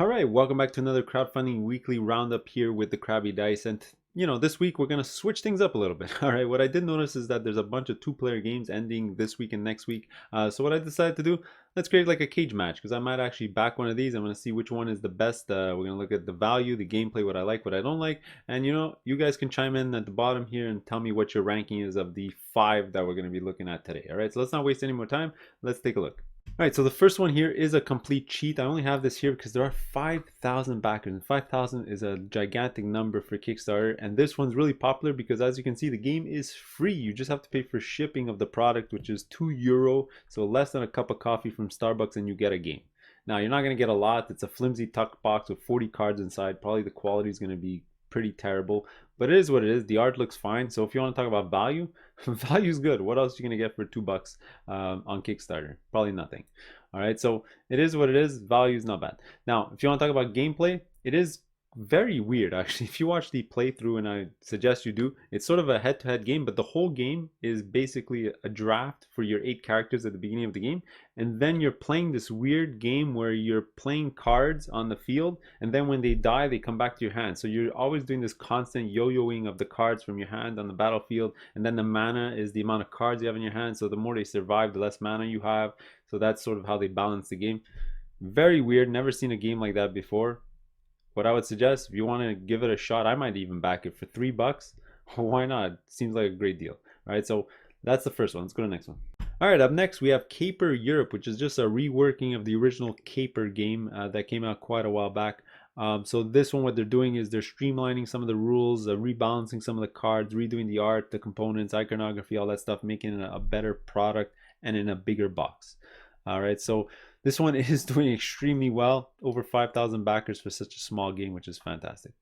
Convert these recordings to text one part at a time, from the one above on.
All right, welcome back to another crowdfunding weekly roundup here with the Krabby Dice. And this week we're going to switch things up a little bit. All right, what I did notice is that there's a bunch of two-player games ending this week and next week. So what I decided to do, let's create like a cage match because I might actually back one of these. I'm going to see which one is the best. We're going to look at the value, the gameplay, what I like, what I don't like. And you guys can chime in at the bottom here and tell me what your ranking is of the 5 that we're going to be looking at today. All right, so let's not waste any more time. Let's take a look. All right, so the first one here is a complete cheat. I only have this here because there are 5,000 backers, and 5,000 is a gigantic number for Kickstarter. And this one's really popular because, as you can see, the game is free. You just have to pay for shipping of the product, which is €2, so less than a cup of coffee from Starbucks, and you get a game. Now, you're not going to get a lot. It's a flimsy tuck box with 40 cards inside. Probably the quality is going to be pretty terrible, but it is what it is. The art looks fine. So if you want to talk about value, value is good. What else are you going to get for $2 on Kickstarter? Probably nothing. All right, so it is what it is. Value is not bad. Now, if you want to talk about gameplay, it is very weird actually. If you watch the playthrough, and I suggest you do, it's sort of a head-to-head game, but the whole game is basically a draft for your 8 characters at the beginning of the game, and then you're playing this weird game where you're playing cards on the field, and then when they die they come back to your hand. So you're always doing this constant yo-yoing of the cards from your hand on the battlefield, and then the mana is the amount of cards you have in your hand, so the more they survive, the less mana you have. So that's sort of how they balance the game. Very weird, never seen a game like that before. What I would suggest, if you want to give it a shot, I might even back it for $3. Why not? Seems like a great deal. All right, so that's the first one. Let's go to the next one. All right, up next we have Caper Europe, which is just a reworking of the original Caper game that came out quite a while back. So this one, what they're doing is they're streamlining some of the rules, rebalancing some of the cards, redoing the art, the components, iconography, all that stuff, making it a better product and in a bigger box. All right, so this one is doing extremely well. Over 5,000 backers for such a small game, which is fantastic.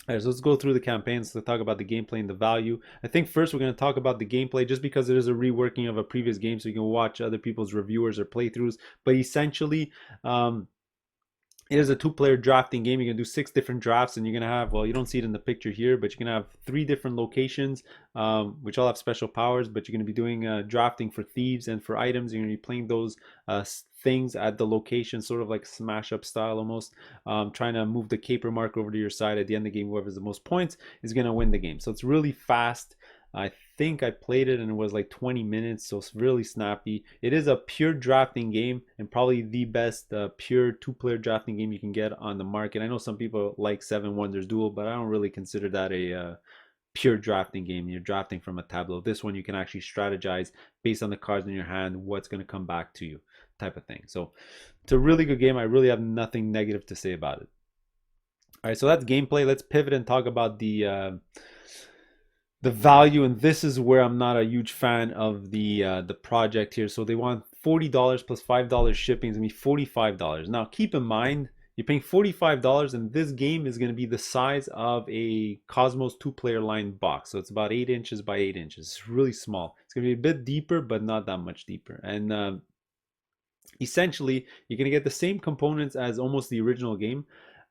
All right, so let's go through the campaigns to talk about the gameplay and the value. I think first we're going to talk about the gameplay just because it is a reworking of a previous game, so you can watch other people's reviewers or playthroughs. But essentially, it is a 2-player drafting game. You're going to do 6 different drafts, and you're going to have, well, you don't see it in the picture here, but you're going to have 3 different locations, which all have special powers, but you're going to be doing drafting for thieves and for items. You're going to be playing those things at the location, sort of like smash up style almost, trying to move the caper mark over to your side. At the end of the game, whoever has the most points is going to win the game. So it's really fast. I think I played it and it was like 20 minutes, so it's really snappy. It is a pure drafting game and probably the best pure 2-player drafting game you can get on the market. I know some people like Seven Wonders Duel, but I don't really consider that a pure drafting game. You're drafting from a tableau. This one you can actually strategize based on the cards in your hand, what's going to come back to you, type of thing. So it's a really good game. I really have nothing negative to say about it. All right, so that's gameplay. Let's pivot and talk about the value, and this is where I'm not a huge fan of the project here. So they want $40 plus $5 shipping. It's gonna be $45. Now keep in mind, you're paying $45 and this game is going to be the size of a Cosmos 2-player line box. So it's about 8 inches by 8 inches. It's really small. It's going to be a bit deeper, but not that much deeper. And essentially, you're going to get the same components as almost the original game.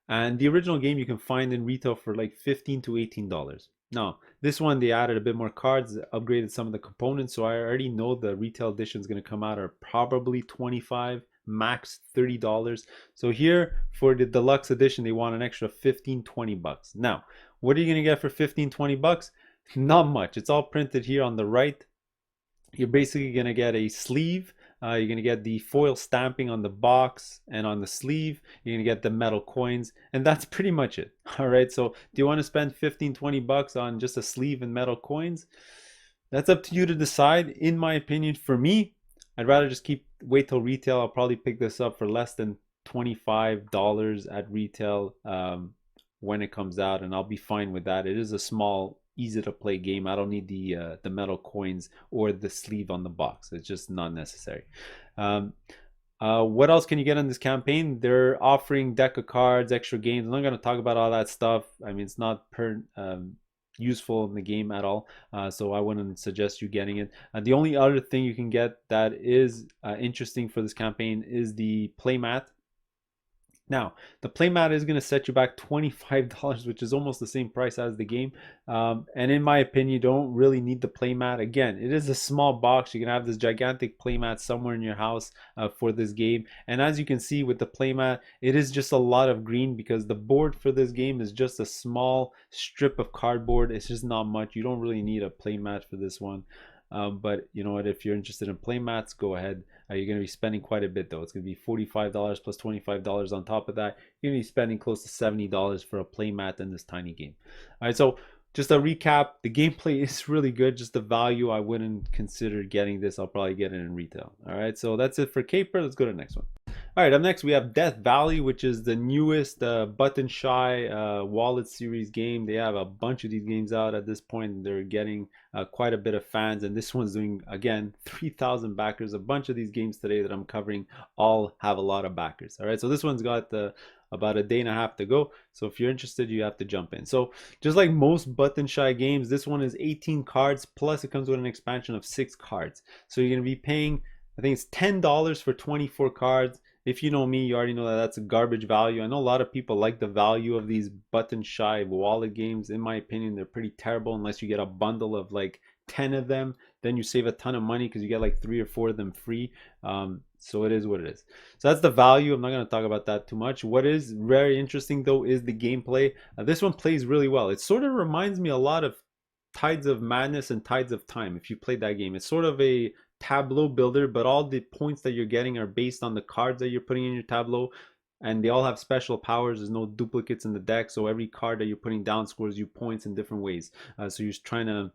And the original game you can find in retail for like $15 to $18. Now, this one, they added a bit more cards, upgraded some of the components. So I already know the retail edition is going to come out are probably $25, max $30. So here for the deluxe edition, they want an extra $15-20. Now, what are you going to get for $15-20? Not much. It's all printed here on the right. You're basically going to get a sleeve. You're going to get the foil stamping on the box and on the sleeve. You're going to get the metal coins, and that's pretty much it. All right, so do you want to spend $15-20 on just a sleeve and metal coins? That's up to you to decide. In my opinion, for me, I'd rather just wait till retail. I'll probably pick this up for less than $25 at retail when it comes out, and I'll be fine with that. It is a small, easy to play game. I don't need the metal coins or the sleeve on the box. It's just not necessary. What else can you get on this campaign? They're offering deck of cards, extra games. I'm not going to talk about all that stuff. I mean, it's not useful in the game at all, so I wouldn't suggest you getting it. The only other thing you can get that is interesting for this campaign is the playmat. Now, the playmat is going to set you back $25, which is almost the same price as the game. And in my opinion, you don't really need the playmat. Again, it is a small box. You can have this gigantic playmat somewhere in your house for this game. And as you can see with the playmat, it is just a lot of green because the board for this game is just a small strip of cardboard. It's just not much. You don't really need a playmat for this one. But you know what, if you're interested in play mats, go ahead. You're going to be spending quite a bit though. It's going to be $45 plus $25 on top of that. You're going to be spending close to $70 for a play mat in this tiny game. All right, so just a recap, the gameplay is really good. Just the value, I wouldn't consider getting this. I'll probably get it in retail. All right, so that's it for Caper. Let's go to the next one. All right, up next we have Death Valley, which is the newest button shy wallet series game. They have a bunch of these games out at this point. They're getting quite a bit of fans, and this one's doing, again, 3,000 backers. A bunch of these games today that I'm covering all have a lot of backers. All right, so this one's got about a day and a half to go. So if you're interested, you have to jump in. So just like most button shy games, this one is 18 cards, plus it comes with an expansion of 6 cards. So you're going to be paying, I think it's $10 for 24 cards. If you know me, you already know that that's a garbage value. I know a lot of people like the value of these button shy wallet games. In my opinion, they're pretty terrible unless you get a bundle of like 10 of them. Then you save a ton of money because you get like 3 or 4 of them free. So it is what it is. So that's the value. I'm not going to talk about that too much. What is very interesting though is the gameplay. This one plays really well. It sort of reminds me a lot of Tides of Madness and Tides of Time if you played that game. It's sort of a tableau builder, but all the points that you're getting are based on the cards that you're putting in your tableau, and they all have special powers. There's no duplicates in the deck, so every card that you're putting down scores you points in different ways. So you're trying to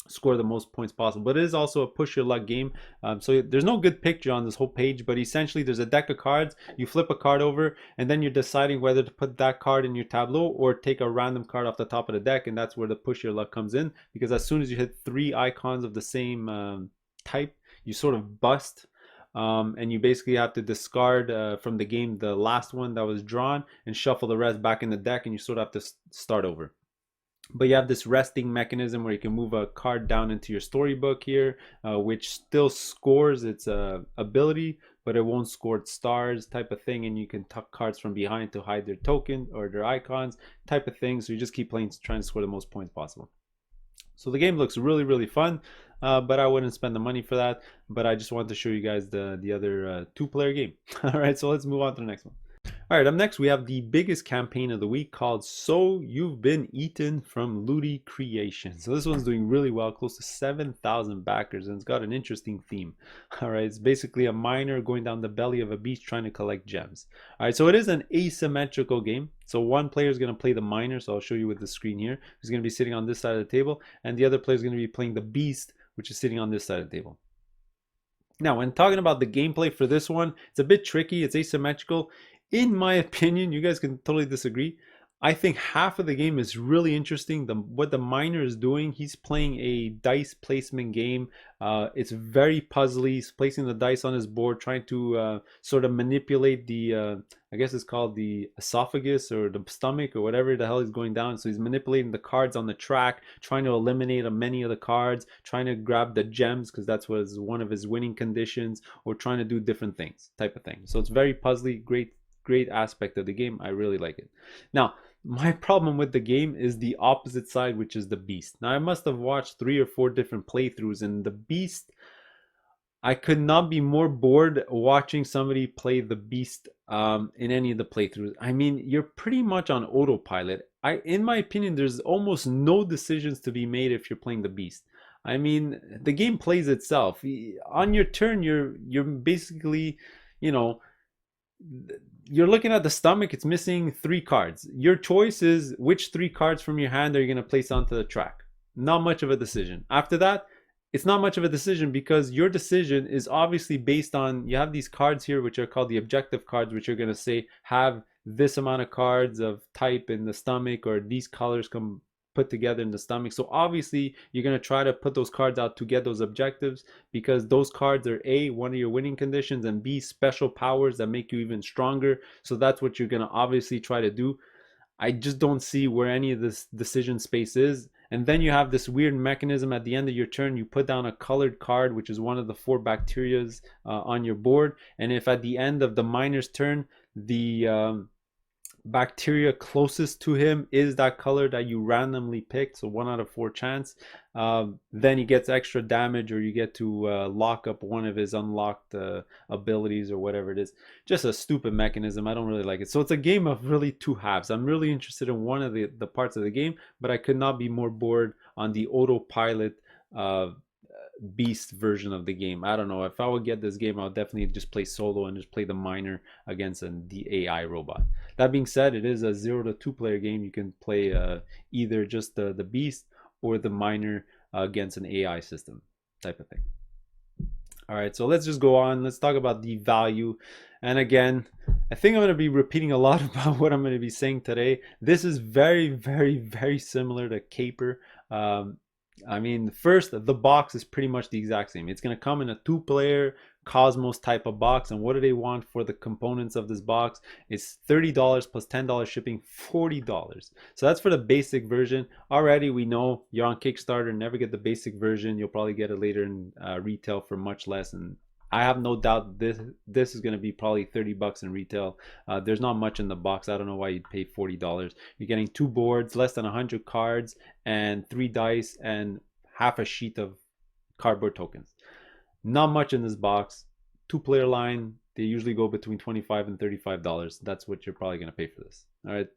score the most points possible, but it is also a push your luck game. So there's no good picture on this whole page, but essentially there's a deck of cards. You flip a card over and then you're deciding whether to put that card in your tableau or take a random card off the top of the deck, and that's where the push your luck comes in, because as soon as you hit 3 icons of the same type, you sort of bust. And you basically have to discard from the game the last one that was drawn and shuffle the rest back in the deck, and you sort of have to start over. But you have this resting mechanism where you can move a card down into your storybook here, which still scores its ability, but it won't score its stars type of thing. And you can tuck cards from behind to hide their token or their icons type of thing. So you just keep playing, trying to score the most points possible. So the game looks really, really fun, but I wouldn't spend the money for that. But I just wanted to show you guys the other 2-player game. All right, so let's move on to the next one. All right, up next we have the biggest campaign of the week called So You've Been Eaten from Looty Creations. So this one's doing really well, close to 7,000 backers, and it's got an interesting theme. All right, it's basically a miner going down the belly of a beast trying to collect gems. All right, so it is an asymmetrical game. So one player is going to play the miner, so I'll show you with the screen here. He's going to be sitting on this side of the table, and the other player is going to be playing the beast, which is sitting on this side of the table. Now, when talking about the gameplay for this one, it's a bit tricky. It's asymmetrical. In my opinion, you guys can totally disagree. I think half of the game is really interesting. What the miner is doing, he's playing a dice placement game. It's very puzzly. He's placing the dice on his board, trying to sort of manipulate the, I guess it's called the esophagus or the stomach or whatever the hell he's going down. So he's manipulating the cards on the track, trying to eliminate many of the cards, trying to grab the gems because that's was one of his winning conditions, or trying to do different things type of thing. So it's very puzzly, great aspect of the game. I really like it. Now, my problem with the game is the opposite side, which is the beast. Now, I must have watched 3 or 4 different playthroughs, and the beast, I could not be more bored watching somebody play the beast in any of the playthroughs. I mean, you're pretty much on autopilot. In my opinion, there's almost no decisions to be made if you're playing the beast. I mean, the game plays itself. On your turn, you're basically, you know, you're looking at the stomach. It's missing 3 cards. Your choice is which 3 cards from your hand are you going to place onto the track. Not much of a decision. After that, it's not much of a decision because your decision is obviously based on, you have these cards here which are called the objective cards, which are going to say have this amount of cards of type in the stomach, or these colors come put together in the stomach. So obviously you're going to try to put those cards out to get those objectives, because those cards are A, one of your winning conditions, and B, special powers that make you even stronger. So that's what you're going to obviously try to do. I just don't see where any of this decision space is. And then you have this weird mechanism at the end of your turn. You put down a colored card, which is one of the 4 bacterias on your board. And if at the end of the miner's turn, the bacteria closest to him is that color that you randomly picked, so 1 out of 4 chance, then he gets extra damage, or you get to lock up one of his unlocked abilities or whatever it is. Just a stupid mechanism. I don't really like it. So it's a game of really 2 halves. I'm really interested in one of the parts of the game, but I could not be more bored on the autopilot beast version of the game. I don't know, if I would get this game, I'll definitely just play solo and just play the miner against the AI robot. That being said, it is a 0 to 2 player game. You can play either just the beast or the miner against an AI system type of thing. All right, so let's just go on. Let's talk about the value. And again, I think I'm going to be repeating a lot about what I'm going to be saying today. This is very, very, very similar to Caper. I mean, first, the box is pretty much the exact same. It's going to come in a 2-player Cosmos type of box. And what do they want for the components of this box? It's $30 plus $10 shipping, $40. So that's for the basic version. Already we know you're on Kickstarter, never get the basic version. You'll probably get it later in retail for much less. And I have no doubt this is going to be probably $30 in retail. There's not much in the box. I don't know why you'd pay $40. You're getting 2 boards, less than 100 cards, and 3 dice, and half a sheet of cardboard tokens. Not much in this box. 2-player line, they usually go between $25 and $35. That's what you're probably going to pay for this. All right.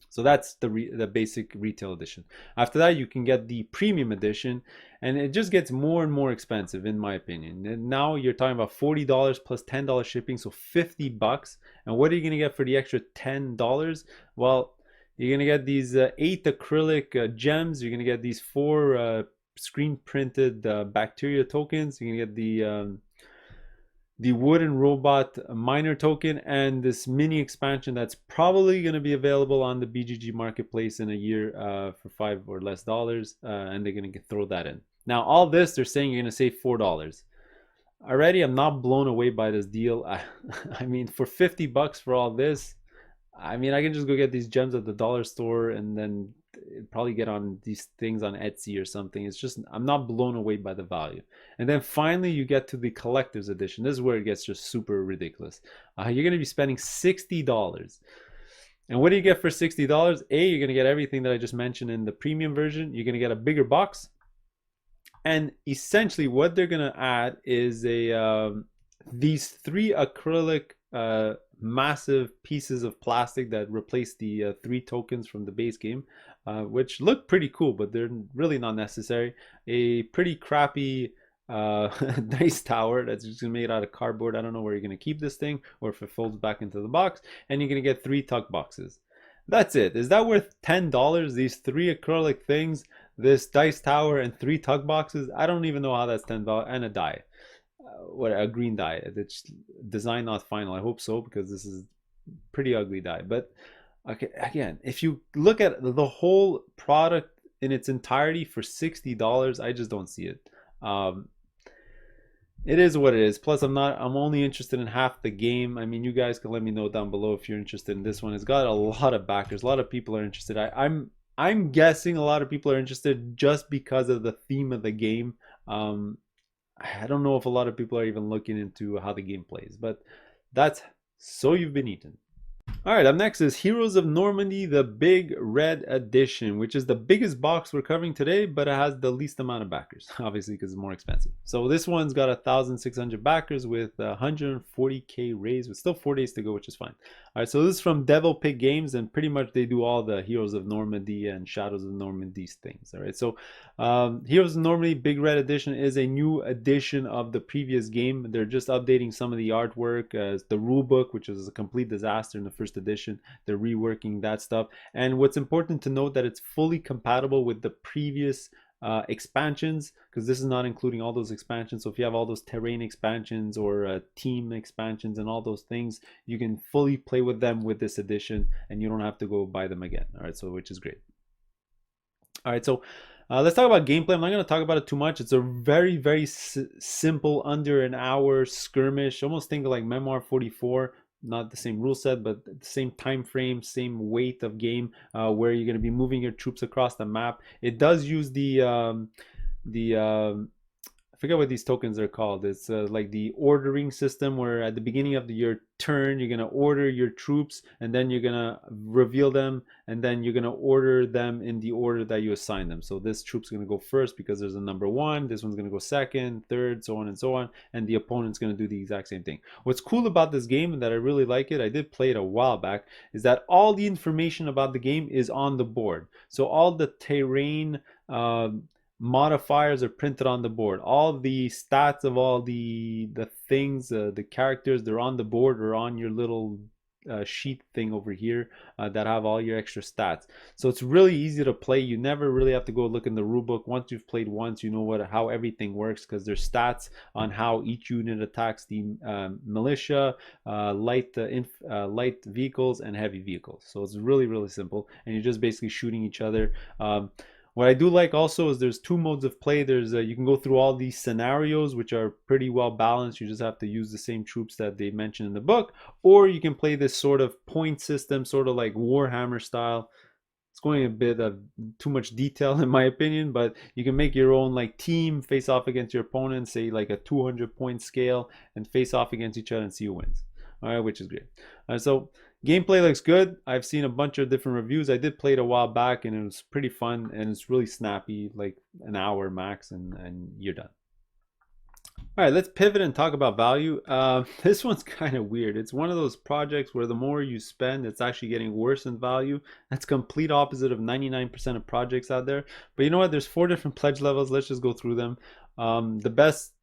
So that's the basic retail edition. After that, you can get the premium edition, and it just gets more and more expensive, in my opinion. And now you're talking about $40 plus $10 shipping, so $50. And what are you going to get for the extra $10? Well, you're going to get these 8 acrylic gems. You're going to get these 4 screen printed bacteria tokens. You're going to get the wooden robot miner token, and this mini expansion that's probably going to be available on the BGG marketplace in a year for $5 or less, and they're going to throw that in. Now all this, they're saying you're going to save $4. Already I'm not blown away by this deal. I mean, for $50 for all this, I mean, I can just go get these gems at the dollar store and then probably get on these things on Etsy or something. It's just, I'm not blown away by the value. And then finally you get to the collector's edition. This is where it gets just super ridiculous. You're going to be spending $60. And what do you get for $60? You're going to get everything that I just mentioned in the premium version. You're going to get a bigger box. And essentially what they're going to add is these 3 acrylic massive pieces of plastic that replace the 3 tokens from the base game, which look pretty cool, but they're really not necessary. A pretty crappy dice tower that's just made out of cardboard. I don't know where you're going to keep this thing, or if it folds back into the box. And you're going to get 3 tuck boxes. That's it. Is that worth $10? These 3 acrylic things, this dice tower, and 3 tuck boxes? I don't even know how that's $10. And a die. What, a green die. It's design not final. I hope so, because this is pretty ugly die. But okay, again, if you look at the whole product in its entirety for $60, I just don't see it. It is what it is. Plus, I'm only interested in half the game. I mean, you guys can let me know down below if you're interested in this one. It's got a lot of backers. A lot of people are interested. I'm guessing a lot of people are interested just because of the theme of the game. I don't know if a lot of people are even looking into how the game plays, but that's So You've Been Eaten. All right, up next is Heroes of Normandy, the Big Red Edition, which is the biggest box we're covering today, but it has the least amount of backers, obviously, because it's more expensive. So this one's got 1,600 backers with 140K raised, with still 4 days to go, which is fine. All right, so this is from Devil Pig Games, and pretty much they do all the Heroes of Normandy and Shadows of Normandy things. All right, so Heroes of Normandy Big Red Edition is a new edition of the previous game. They're just updating some of the artwork, the rule book, which was a complete disaster in the first edition. They're reworking that stuff. And what's important to note that it's fully compatible with the previous expansions, because this is not including all those expansions. So if you have all those terrain expansions or team expansions and all those things, you can fully play with them with this edition, and you don't have to go buy them again. All right, so which is great. All right, so let's talk about gameplay. I'm not going to talk about it too much. It's a very simple, under an hour skirmish. Almost think of like Memoir 44, not the same rule set, but the same time frame, same weight of game, where you're going to be moving your troops across the map. It does use the I forget what these tokens are called. It's like the ordering system where at the beginning of your turn, you're going to order your troops and then you're going to reveal them and then you're going to order them in the order that you assign them. So this troop's going to go first because there's a number one. This one's going to go second, third, so on and so on. And the opponent's going to do the exact same thing. What's cool about this game and that I really like it, I did play it a while back, is that all the information about the game is on the board. So all the terrain, modifiers are printed on the board. All the stats of all the things, the characters, they're on the board or on your little sheet thing over here that have all your extra stats. So it's really easy to play. You never really have to go look in the rulebook. Once you've played once, you know how everything works, because there's stats on how each unit attacks the militia, light vehicles and heavy vehicles. So it's really simple, and you're just basically shooting each other. What I do like also is there's two modes of play. There's you can go through all these scenarios, which are pretty well balanced. You just have to use the same troops that they mentioned in the book, or you can play this sort of point system, sort of like Warhammer style. It's going a bit of too much detail in my opinion, but you can make your own like team, face off against your opponent, say like a 200-point scale, and face off against each other and see who wins. All right, which is great. So gameplay looks good. I've seen a bunch of different reviews. I did play it a while back and it was pretty fun, and it's really snappy, like an hour max, and you're done. All right, let's pivot and talk about value. This one's kind of weird. It's one of those projects where the more you spend, it's actually getting worse in value. That's complete opposite of 99% of projects out there. But you know what? There's 4 different pledge levels. Let's just go through them. The best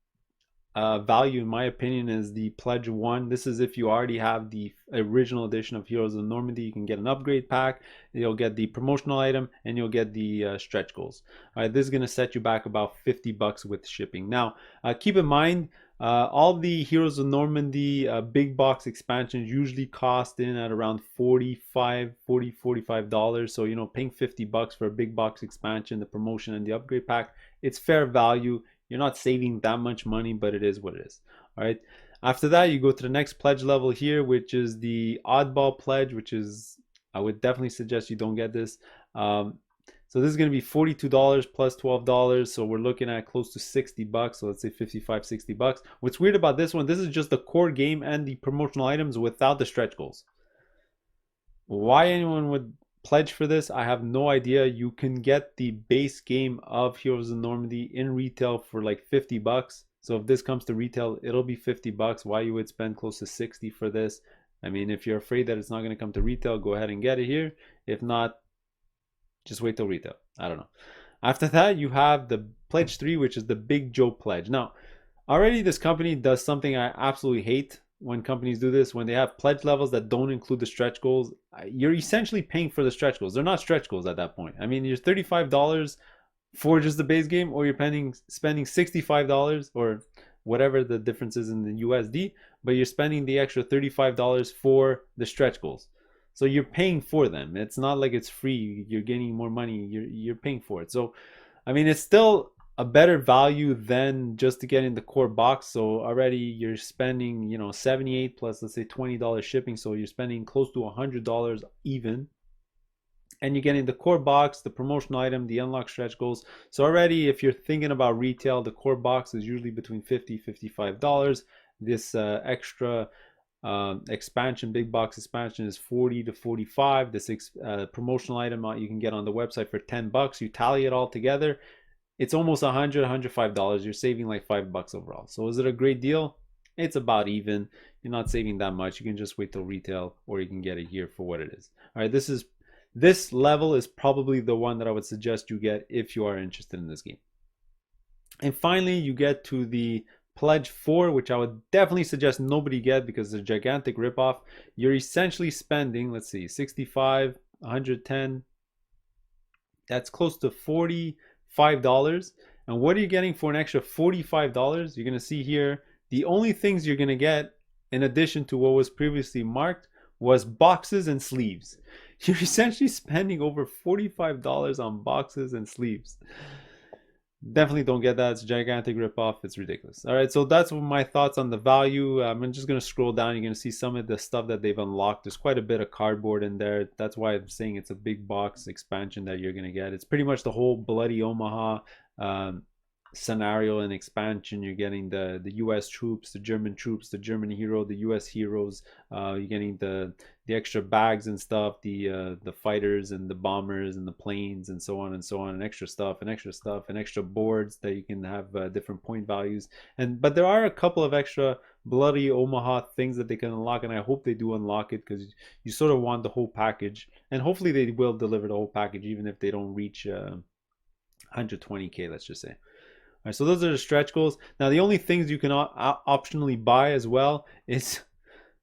value in my opinion is the pledge 1. This is if you already have the original edition of Heroes of Normandy. You can get an upgrade pack, you'll get the promotional item, and you'll get the stretch goals. All right, this is going to set you back about $50 with shipping. Now keep in mind, all the Heroes of Normandy big box expansions usually cost in at around $45. So you know, paying $50 for a big box expansion, the promotion, and the upgrade pack, it's fair value. You're not saving that much money, but it is what it is. All right. After that, you go to the next pledge level here, which is the oddball pledge, which is, I would definitely suggest you don't get this. So this is going to be $42 plus $12. So we're looking at close to $60. So let's say $55-$60. What's weird about this one, this is just the core game and the promotional items without the stretch goals. Why anyone would pledge for this, I have no idea. You can get the base game of Heroes of Normandy in retail for like $50. So if this comes to retail, it'll be $50. Why you would spend close to $60 for this? I mean, if you're afraid that it's not going to come to retail, go ahead and get it here. If not, just wait till retail. I don't know. After that, you have the pledge 3, which is the Big Joe pledge. Now, already this company does something I absolutely hate. When companies do this, when they have pledge levels that don't include the stretch goals, you're essentially paying for the stretch goals. They're not stretch goals at that point. I mean, you're $35 for just the base game, or you're spending $65 or whatever the difference is in the USD, but you're spending the extra $35 for the stretch goals. So you're paying for them. It's not like it's free. You're getting more money. You're paying for it. So, I mean, it's still a better value than just to get in the core box. So already you're spending, you know, $78 plus, let's say $20 shipping. So you're spending close to $100 even. And you're getting the core box, the promotional item, the unlock stretch goals. So already, if you're thinking about retail, the core box is usually between $50-$55. This extra expansion, big box expansion, is $40 to $45. This promotional item you can get on the website for $10. You tally it all together, it's almost $105. You're saving like $5 overall. So is it a great deal? It's about even. You're not saving that much. You can just wait till retail, or you can get it here for what it is. All right, this level is probably the one that I would suggest you get if you are interested in this game. And finally, you get to the pledge 4, which I would definitely suggest nobody get because it's a gigantic ripoff. You're essentially spending, let's see, 65, 110. That's close to $45. And what are you getting for an extra $45? You're going to see here, the only things you're going to get in addition to what was previously marked was boxes and sleeves. You're essentially spending over $45 on boxes and sleeves. Definitely don't get that. It's a gigantic ripoff. It's ridiculous. All right, so that's my thoughts on the value. I'm just going to scroll down. You're going to see some of the stuff that they've unlocked. There's quite a bit of cardboard in there. That's why I'm saying it's a big box expansion that you're going to get. It's pretty much the whole Bloody Omaha um, scenario and expansion. You're getting the U.S. troops, the German hero, the U.S. heroes. You're getting the extra bags and stuff, the fighters and the bombers and the planes and so on and so on, and extra stuff and extra stuff and extra boards that you can have different point values. And but there are a couple of extra Bloody Omaha things that they can unlock, and I hope they do unlock it, because you sort of want the whole package, and hopefully they will deliver the whole package even if they don't reach 120k, let's just say. All right, so those are the stretch goals. Now the only things you can optionally buy as well is,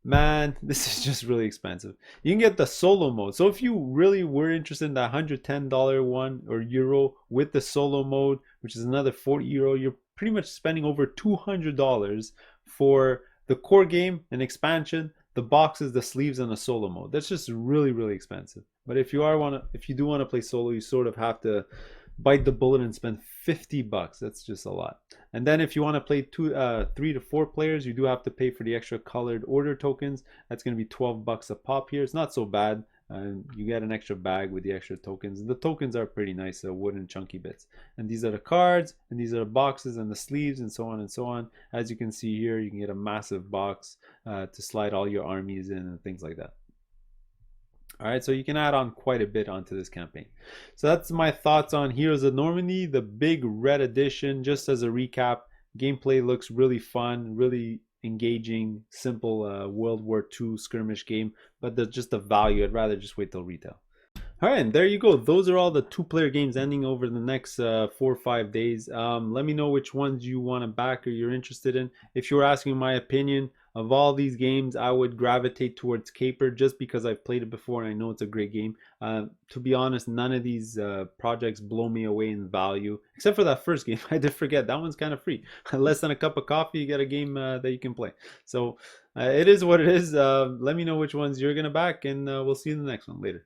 man, this is just really expensive. You can get the solo mode. So if you really were interested in that $110 one or euro with the solo mode, which is another 40 euro, you're pretty much spending over $200 for the core game, an expansion, the boxes, the sleeves, and the solo mode. That's just really, really expensive. But if you do want to play solo, you sort of have to bite the bullet and spend 50 bucks. That's just a lot. And then if you want to play 3 to 4 players, you do have to pay for the extra colored order tokens. That's going to be 12 bucks a pop here. It's not so bad. You get an extra bag with the extra tokens. The tokens are pretty nice, wooden chunky bits. And these are the cards, and these are the boxes and the sleeves, and so on and so on. As you can see here, you can get a massive box to slide all your armies in and things like that. All right, so you can add on quite a bit onto this campaign. So that's my thoughts on Heroes of Normandy, the big red edition. Just as a recap, gameplay looks really fun, really engaging, simple World War II skirmish game, but just the value, I'd rather just wait till retail. All right, and there you go. Those are all the 2-player games ending over the next 4 or 5 days. Let me know which ones you want to back or you're interested in. If you're asking my opinion of all these games, I would gravitate towards Caper just because I've played it before and I know it's a great game. To be honest, none of these projects blow me away in value, except for that first game. I did forget, that one's kind of free. Less than a cup of coffee, you get a game that you can play. So it is what it is. Let me know which ones you're going to back, and we'll see you in the next one later.